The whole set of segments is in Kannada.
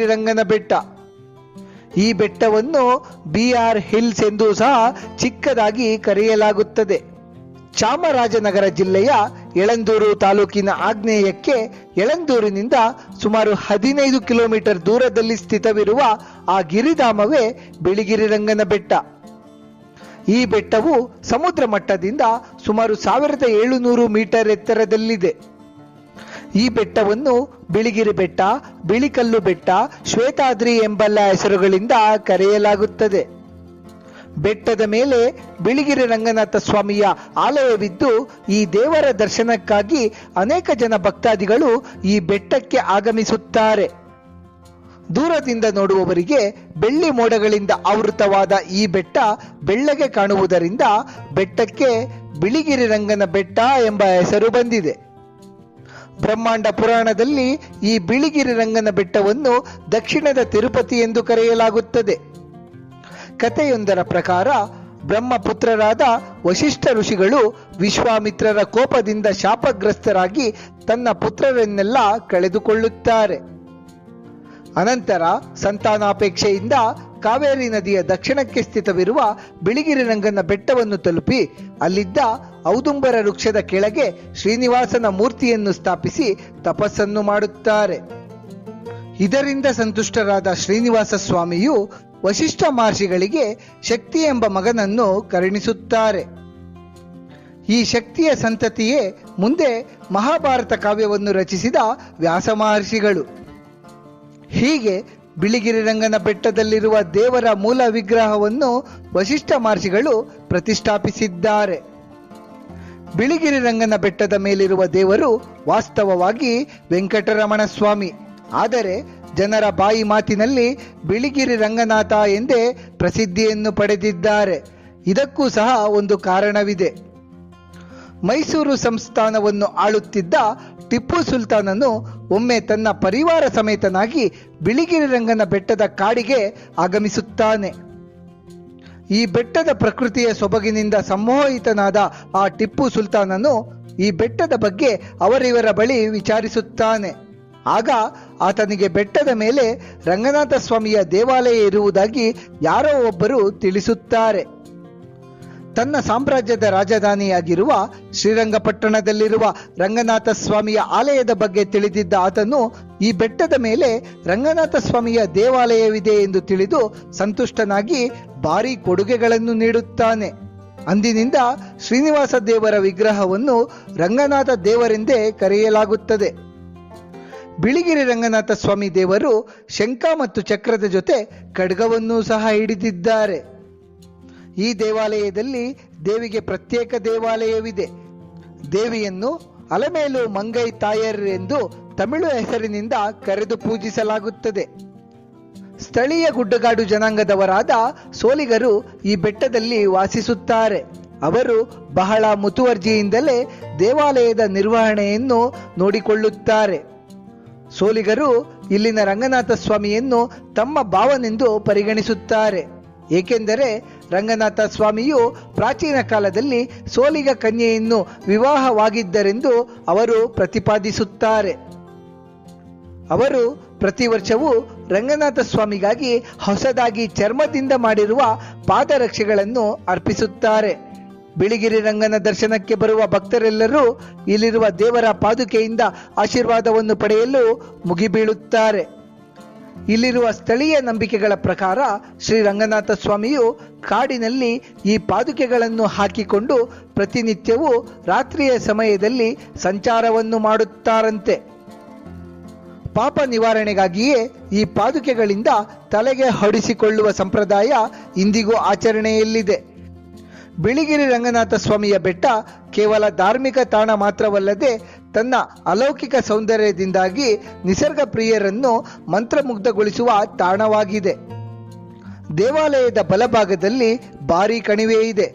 ರಂಗನ ಬೆಟ್ಟ. ಈ ಬೆಟ್ಟವನ್ನು BR ಹಿಲ್ಸ್ ಎಂದು ಸಹ ಚಿಕ್ಕದಾಗಿ ಕರೆಯಲಾಗುತ್ತದೆ. ಚಾಮರಾಜನಗರ ಜಿಲ್ಲೆಯ ಯಳಂದೂರು ತಾಲೂಕಿನ ಆಗ್ನೇಯಕ್ಕೆ ಯಳಂದೂರಿನಿಂದ ಸುಮಾರು 15 ಕಿಲೋಮೀಟರ್ ದೂರದಲ್ಲಿ ಸ್ಥಿತವಿರುವ ಆ ಗಿರಿಧಾಮವೇ ಬಿಳಿಗಿರಿ ರಂಗನ ಬೆಟ್ಟ. ಈ ಬೆಟ್ಟವು ಸಮುದ್ರ ಮಟ್ಟದಿಂದ ಸುಮಾರು 1700 ಮೀಟರ್ ಎತ್ತರದಲ್ಲಿದೆ. ಈ ಬೆಟ್ಟವನ್ನು ಬಿಳಿಗಿರಿ ಬೆಟ್ಟ, ಬಿಳಿಕಲ್ಲು ಬೆಟ್ಟ, ಶ್ವೇತಾದ್ರಿ ಎಂಬೆಲ್ಲ ಹೆಸರುಗಳಿಂದ ಕರೆಯಲಾಗುತ್ತದೆ. ಬೆಟ್ಟದ ಮೇಲೆ ಬಿಳಿಗಿರಿ ರಂಗನಾಥ ಸ್ವಾಮಿಯ ಆಲಯವಿದ್ದು, ಈ ದೇವರ ದರ್ಶನಕ್ಕಾಗಿ ಅನೇಕ ಜನ ಭಕ್ತಾದಿಗಳು ಈ ಬೆಟ್ಟಕ್ಕೆ ಆಗಮಿಸುತ್ತಾರೆ. ದೂರದಿಂದ ನೋಡುವವರಿಗೆ ಬೆಳ್ಳಿ ಮೋಡಗಳಿಂದ ಆವೃತವಾದ ಈ ಬೆಟ್ಟ ಬೆಳ್ಳಗೆ ಕಾಣುವುದರಿಂದ ಬೆಟ್ಟಕ್ಕೆ ಬಿಳಿಗಿರಿ ರಂಗನ ಬೆಟ್ಟ ಎಂಬ ಹೆಸರು ಬಂದಿದೆ. ಬ್ರಹ್ಮಾಂಡ ಪುರಾಣದಲ್ಲಿ ಈ ಬಿಳಿಗಿರಿ ರಂಗನ ಬೆಟ್ಟವನ್ನು ದಕ್ಷಿಣದ ತಿರುಪತಿ ಎಂದು ಕರೆಯಲಾಗುತ್ತದೆ. ಕಥೆಯೊಂದರ ಪ್ರಕಾರ ಬ್ರಹ್ಮಪುತ್ರರಾದ ವಶಿಷ್ಠ ಋಷಿಗಳು ವಿಶ್ವಾಮಿತ್ರರ ಕೋಪದಿಂದ ಶಾಪಗ್ರಸ್ತರಾಗಿ ತನ್ನ ಪುತ್ರರನ್ನೆಲ್ಲ ಕಳೆದುಕೊಳ್ಳುತ್ತಾರೆ. ಅನಂತರ ಸಂತಾನಾಪೇಕ್ಷೆಯಿಂದ ಕಾವೇರಿ ನದಿಯ ದಕ್ಷಿಣಕ್ಕೆ ಸ್ಥಿತವಿರುವ ಬಿಳಿಗಿರಿ ರಂಗನ ಬೆಟ್ಟವನ್ನು ತಲುಪಿ ಅಲ್ಲಿದ್ದ ಔದುಂಬರ ವೃಕ್ಷದ ಕೆಳಗೆ ಶ್ರೀನಿವಾಸನ ಮೂರ್ತಿಯನ್ನು ಸ್ಥಾಪಿಸಿ ತಪಸ್ಸನ್ನು ಮಾಡುತ್ತಾರೆ. ಇದರಿಂದ ಸಂತುಷ್ಟರಾದ ಶ್ರೀನಿವಾಸ ಸ್ವಾಮಿಯು ವಶಿಷ್ಠ ಮಹರ್ಷಿಗಳಿಗೆ ಶಕ್ತಿ ಎಂಬ ಮಗನನ್ನು ಕರುಣಿಸುತ್ತಾರೆ. ಈ ಶಕ್ತಿಯ ಸಂತತಿಯೇ ಮುಂದೆ ಮಹಾಭಾರತ ಕಾವ್ಯವನ್ನು ರಚಿಸಿದ ವ್ಯಾಸ ಮಹರ್ಷಿಗಳು. ಹೀಗೆ ಬಿಳಿಗಿರಿ ರಂಗನ ಬೆಟ್ಟದಲ್ಲಿರುವ ದೇವರ ಮೂಲ ವಿಗ್ರಹವನ್ನು ವಶಿಷ್ಠ ಮಹರ್ಷಿಗಳು ಪ್ರತಿಷ್ಠಾಪಿಸಿದ್ದಾರೆ. ಬಿಳಿಗಿರಿ ರಂಗನ ಬೆಟ್ಟದ ಮೇಲಿರುವ ದೇವರು ವಾಸ್ತವವಾಗಿ ವೆಂಕಟರಮಣ ಸ್ವಾಮಿ. ಆದರೆ ಜನರ ಬಾಯಿ ಮಾತಿನಲ್ಲಿ ಬಿಳಿಗಿರಿ ರಂಗನಾಥ ಎಂದೇ ಪ್ರಸಿದ್ಧಿಯನ್ನು ಪಡೆದಿದ್ದಾರೆ. ಇದಕ್ಕೂ ಸಹ ಒಂದು ಕಾರಣವಿದೆ. ಮೈಸೂರು ಸಂಸ್ಥಾನವನ್ನು ಆಳುತ್ತಿದ್ದ ಟಿಪ್ಪು ಸುಲ್ತಾನನು ಒಮ್ಮೆ ತನ್ನ ಪರಿವಾರ ಸಮೇತನಾಗಿ ಬಿಳಿಗಿರಿ ರಂಗನ ಬೆಟ್ಟದ ಕಾಡಿಗೆ ಆಗಮಿಸುತ್ತಾನೆ. ಈ ಬೆಟ್ಟದ ಪ್ರಕೃತಿಯ ಸೊಬಗಿನಿಂದ ಸಂಮೋಹಿತನಾದ ಆ ಟಿಪ್ಪು ಸುಲ್ತಾನನು ಈ ಬೆಟ್ಟದ ಬಗ್ಗೆ ಅವರಿವರ ಬಳಿ ವಿಚಾರಿಸುತ್ತಾನೆ. ಆಗ ಆತನಿಗೆ ಬೆಟ್ಟದ ಮೇಲೆ ರಂಗನಾಥ ಸ್ವಾಮಿಯ ದೇವಾಲಯ ಇರುವುದಾಗಿ ಯಾರೋ ಒಬ್ಬರು ತಿಳಿಸುತ್ತಾರೆ. ತನ್ನ ಸಾಮ್ರಾಜ್ಯದ ರಾಜಧಾನಿಯಾಗಿರುವ ಶ್ರೀರಂಗಪಟ್ಟಣದಲ್ಲಿರುವ ರಂಗನಾಥ ಸ್ವಾಮಿಯ ಆಲಯದ ಬಗ್ಗೆ ತಿಳಿದಿದ್ದ ಆತನು ಈ ಬೆಟ್ಟದ ಮೇಲೆ ರಂಗನಾಥ ಸ್ವಾಮಿಯ ದೇವಾಲಯವಿದೆ ಎಂದು ತಿಳಿದು ಸಂತುಷ್ಟನಾಗಿ ಭಾರೀ ಕೊಡುಗೆಗಳನ್ನು ನೀಡುತ್ತಾನೆ. ಅಂದಿನಿಂದ ಶ್ರೀನಿವಾಸ ದೇವರ ವಿಗ್ರಹವನ್ನು ರಂಗನಾಥ ದೇವರೆಂದೇ ಕರೆಯಲಾಗುತ್ತದೆ. ಬಿಳಿಗಿರಿ ರಂಗನಾಥ ಸ್ವಾಮಿ ದೇವರು ಶಂಖ ಮತ್ತು ಚಕ್ರದ ಜೊತೆ ಖಡ್ಗವನ್ನೂ ಸಹ ಹಿಡಿದಿದ್ದಾರೆ. ಈ ದೇವಾಲಯದಲ್ಲಿ ದೇವಿಗೆ ಪ್ರತ್ಯೇಕ ದೇವಾಲಯವಿದೆ. ದೇವಿಯನ್ನು ಅಲಮೇಲು ಮಂಗೈ ತಾಯರ್ ಎಂದು ತಮಿಳು ಹೆಸರಿನಿಂದ ಕರೆದು ಪೂಜಿಸಲಾಗುತ್ತದೆ. ಸ್ಥಳೀಯ ಗುಡ್ಡಗಾಡು ಜನಾಂಗದವರಾದ ಸೋಲಿಗರು ಈ ಬೆಟ್ಟದಲ್ಲಿ ವಾಸಿಸುತ್ತಾರೆ. ಅವರು ಬಹಳ ಮುತುವರ್ಜಿಯಿಂದಲೇ ದೇವಾಲಯದ ನಿರ್ವಹಣೆಯನ್ನು ನೋಡಿಕೊಳ್ಳುತ್ತಾರೆ. ಸೋಲಿಗರು ಇಲ್ಲಿನ ರಂಗನಾಥ ಸ್ವಾಮಿಯನ್ನು ತಮ್ಮ ಭಾವನೆಂದು ಪರಿಗಣಿಸುತ್ತಾರೆ. ಏಕೆಂದರೆ ರಂಗನಾಥ ಸ್ವಾಮಿಯು ಪ್ರಾಚೀನ ಕಾಲದಲ್ಲಿ ಸೋಲಿಗ ಕನ್ಯೆಯನ್ನು ವಿವಾಹವಾಗಿದ್ದರೆಂದು ಅವರು ಪ್ರತಿಪಾದಿಸುತ್ತಾರೆ. ಅವರು ಪ್ರತಿ ವರ್ಷವೂ ರಂಗನಾಥ ಸ್ವಾಮಿಗಾಗಿ ಹೊಸದಾಗಿ ಚರ್ಮದಿಂದ ಮಾಡಿರುವ ಪಾದರಕ್ಷೆಗಳನ್ನು ಅರ್ಪಿಸುತ್ತಾರೆ. ಬಿಳಿಗಿರಿ ರಂಗನ ದರ್ಶನಕ್ಕೆ ಬರುವ ಭಕ್ತರೆಲ್ಲರೂ ಇಲ್ಲಿರುವ ದೇವರ ಪಾದುಕೆಯಿಂದ ಆಶೀರ್ವಾದವನ್ನು ಪಡೆಯಲು ಮುಗಿಬೀಳುತ್ತಾರೆ. ಇಲ್ಲಿರುವ ಸ್ಥಳೀಯ ನಂಬಿಕೆಗಳ ಪ್ರಕಾರ ಶ್ರೀ ರಂಗನಾಥ ಸ್ವಾಮಿಯು ಕಾಡಿನಲ್ಲಿ ಈ ಪಾದುಕೆಗಳನ್ನು ಹಾಕಿಕೊಂಡು ಪ್ರತಿನಿತ್ಯವೂ ರಾತ್ರಿಯ ಸಮಯದಲ್ಲಿ ಸಂಚಾರವನ್ನು ಮಾಡುತ್ತಾರಂತೆ. ಪಾಪ ನಿವಾರಣೆಗಾಗಿಯೇ ಈ ಪಾದುಕೆಗಳಿಂದ ತಲೆಗೆ ಹೊಡಿಸಿಕೊಳ್ಳುವ ಸಂಪ್ರದಾಯ ಇಂದಿಗೂ ಆಚರಣೆಯಲ್ಲಿದೆ. ಬಿಳಿಗಿರಿ ರಂಗನಾಥ ಸ್ವಾಮಿಯ ಬೆಟ್ಟ ಕೇವಲ ಧಾರ್ಮಿಕ ತಾಣ ಮಾತ್ರವಲ್ಲದೆ ತನ್ನ ಅಲೌಕಿಕ ಸೌಂದರ್ಯದಿಂದಾಗಿ ನಿಸರ್ಗ ಪ್ರಿಯರನ್ನು ಮಂತ್ರಮುಗ್ಧಗೊಳಿಸುವ ತಾಣವಾಗಿದೆ. ದೇವಾಲಯದ ಬಲಭಾಗದಲ್ಲಿ ಭಾರೀ ಕಣಿವೆ ಇದೆ.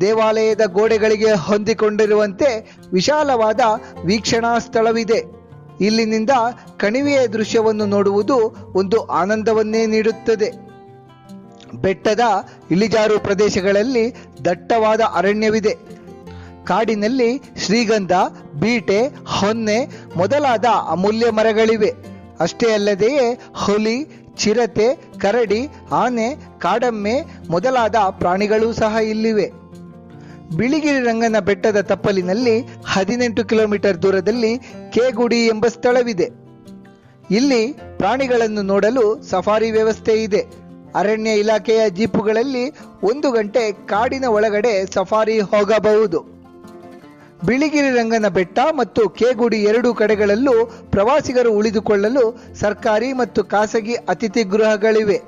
ದೇವಾಲಯದ ಗೋಡೆಗಳಿಗೆ ಹೊಂದಿಕೊಂಡಿರುವಂತೆ ವಿಶಾಲವಾದ ವೀಕ್ಷಣಾ ಸ್ಥಳವಿದೆ. ಇಲ್ಲಿನಿಂದ ಕಣಿವೆಯ ದೃಶ್ಯವನ್ನು ನೋಡುವುದು ಒಂದು ಆನಂದವನ್ನೇ ನೀಡುತ್ತದೆ. ಬೆಟ್ಟದ ಇಳಿಜಾರು ಪ್ರದೇಶಗಳಲ್ಲಿ ದಟ್ಟವಾದ ಅರಣ್ಯವಿದೆ. ಕಾಡಿನಲ್ಲಿ ಶ್ರೀಗಂಧ, ಬೀಟೆ, ಹೊನ್ನೆ ಮೊದಲಾದ ಅಮೂಲ್ಯ ಮರಗಳಿವೆ. ಅಷ್ಟೇ ಅಲ್ಲದೆಯೇ ಹುಲಿ, ಚಿರತೆ, ಕರಡಿ, ಆನೆ, ಕಾಡೆಮ್ಮೆ ಮೊದಲಾದ ಪ್ರಾಣಿಗಳೂ ಸಹ ಇಲ್ಲಿವೆ. ಬಿಳಿಗಿರಿ ರಂಗನ ಬೆಟ್ಟದ ತಪ್ಪಲಿನಲ್ಲಿ 18 ಕಿಲೋಮೀಟರ್ ದೂರದಲ್ಲಿ ಕೇಗುಡಿ ಎಂಬ ಸ್ಥಳವಿದೆ. ಇಲ್ಲಿ ಪ್ರಾಣಿಗಳನ್ನು ನೋಡಲು ಸಫಾರಿ ವ್ಯವಸ್ಥೆ ಇದೆ. ಅರಣ್ಯ ಇಲಾಖೆಯ ಜೀಪುಗಳಲ್ಲಿ 1 ಗಂಟೆ ಕಾಡಿನ ಒಳಗಡೆ ಸಫಾರಿ ಹೋಗಬಹುದು. ಬಿಳಿಗಿರಿ ರಂಗನ ಬೆಟ್ಟ ಮತ್ತು ಕೇಗುಡಿ ಎರಡೂ ಕಡೆಗಳಲ್ಲೂ ಪ್ರವಾಸಿಗರು ಉಳಿದುಕೊಳ್ಳಲು ಸರ್ಕಾರಿ ಮತ್ತು ಖಾಸಗಿ ಅತಿಥಿ ಗೃಹಗಳಿವೆ.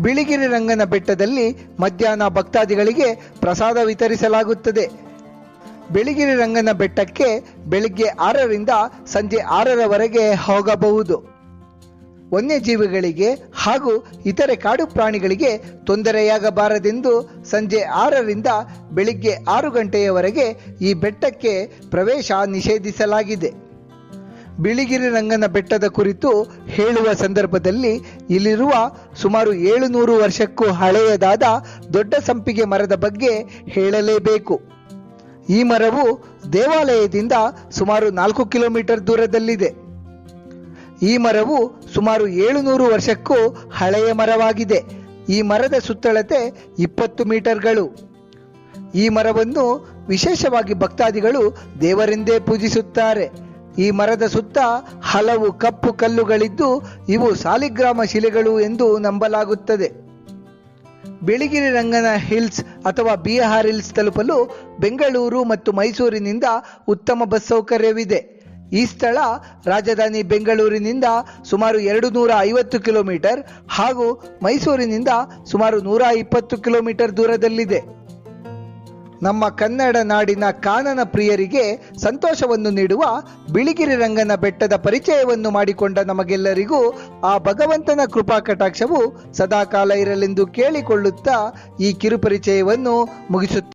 ಬಿಳಿಗಿರಿ ರಂಗನ ಬೆಟ್ಟದಲ್ಲಿ ಮಧ್ಯಾಹ್ನ ಭಕ್ತಾದಿಗಳಿಗೆ ಪ್ರಸಾದ ವಿತರಿಸಲಾಗುತ್ತದೆ. ಬಿಳಿಗಿರಿ ರಂಗನ ಬೆಟ್ಟಕ್ಕೆ ಬೆಳಿಗ್ಗೆ 6ರಿಂದ ಸಂಜೆ 6ರವರೆಗೆ ಹೋಗಬಹುದು. ವನ್ಯಜೀವಿಗಳಿಗೆ ಹಾಗೂ ಇತರೆ ಕಾಡು ಪ್ರಾಣಿಗಳಿಗೆ ತೊಂದರೆಯಾಗಬಾರದೆಂದು ಸಂಜೆ 6ರಿಂದ ಬೆಳಿಗ್ಗೆ 6 ಗಂಟೆಯವರೆಗೆ ಈ ಬೆಟ್ಟಕ್ಕೆ ಪ್ರವೇಶ ನಿಷೇಧಿಸಲಾಗಿದೆ. ಬಿಳಿಗಿರಿ ರಂಗನ ಬೆಟ್ಟದ ಕುರಿತು ಹೇಳುವ ಸಂದರ್ಭದಲ್ಲಿ ಇಲ್ಲಿರುವ ಸುಮಾರು 700 ವರ್ಷಕ್ಕೂ ಹಳೆಯದಾದ ದೊಡ್ಡ ಸಂಪಿಗೆ ಮರದ ಬಗ್ಗೆ ಹೇಳಲೇಬೇಕು. ಈ ಮರವು ದೇವಾಲಯದಿಂದ ಸುಮಾರು 4 ಕಿಲೋಮೀಟರ್ ದೂರದಲ್ಲಿದೆ. ಈ ಮರವು ಸುಮಾರು 700 ವರ್ಷಕ್ಕೂ ಹಳೆಯ ಮರವಾಗಿದೆ. ಈ ಮರದ ಸುತ್ತಳತೆ 20 ಮೀಟರ್ಗಳು. ಈ ಮರವನ್ನು ವಿಶೇಷವಾಗಿ ಭಕ್ತಾದಿಗಳು ದೇವರೆಂದೇ ಪೂಜಿಸುತ್ತಾರೆ. ಈ ಮರದ ಸುತ್ತ ಹಲವು ಕಪ್ಪು ಕಲ್ಲುಗಳಿದ್ದು ಇವು ಸಾಲಿಗ್ರಾಮ ಶಿಲೆಗಳು ಎಂದು ನಂಬಲಾಗುತ್ತದೆ. ಬಿಳಿಗಿರಿ ರಂಗನ ಹಿಲ್ಸ್ ಅಥವಾ BR ಹಿಲ್ಸ್ ತಲುಪಲು ಬೆಂಗಳೂರು ಮತ್ತು ಮೈಸೂರಿನಿಂದ ಉತ್ತಮ ಬಸ್ ಸೌಕರ್ಯವಿದೆ. ಈ ಸ್ಥಳ ರಾಜಧಾನಿ ಬೆಂಗಳೂರಿನಿಂದ ಸುಮಾರು 250 ಕಿಲೋಮೀಟರ್ ಹಾಗೂ ಮೈಸೂರಿನಿಂದ ಸುಮಾರು 120 ಕಿಲೋಮೀಟರ್ ದೂರದಲ್ಲಿದೆ. ನಮ್ಮ ಕನ್ನಡ ನಾಡಿನ ಕಾನನ ಪ್ರಿಯರಿಗೆ ಸಂತೋಷವನ್ನು ನೀಡುವ ಬಿಳಿಗಿರಿ ರಂಗನ ಬೆಟ್ಟದ ಪರಿಚಯವನ್ನು ಮಾಡಿಕೊಂಡ ನಮಗೆಲ್ಲರಿಗೂ ಆ ಭಗವಂತನ ಕೃಪಾ ಕಟಾಕ್ಷವು ಸದಾಕಾಲ ಇರಲೆಂದು ಕೇಳಿಕೊಳ್ಳುತ್ತಾ ಈ ಕಿರುಪರಿಚಯವನ್ನು ಮುಗಿಸುತ್ತೇನೆ.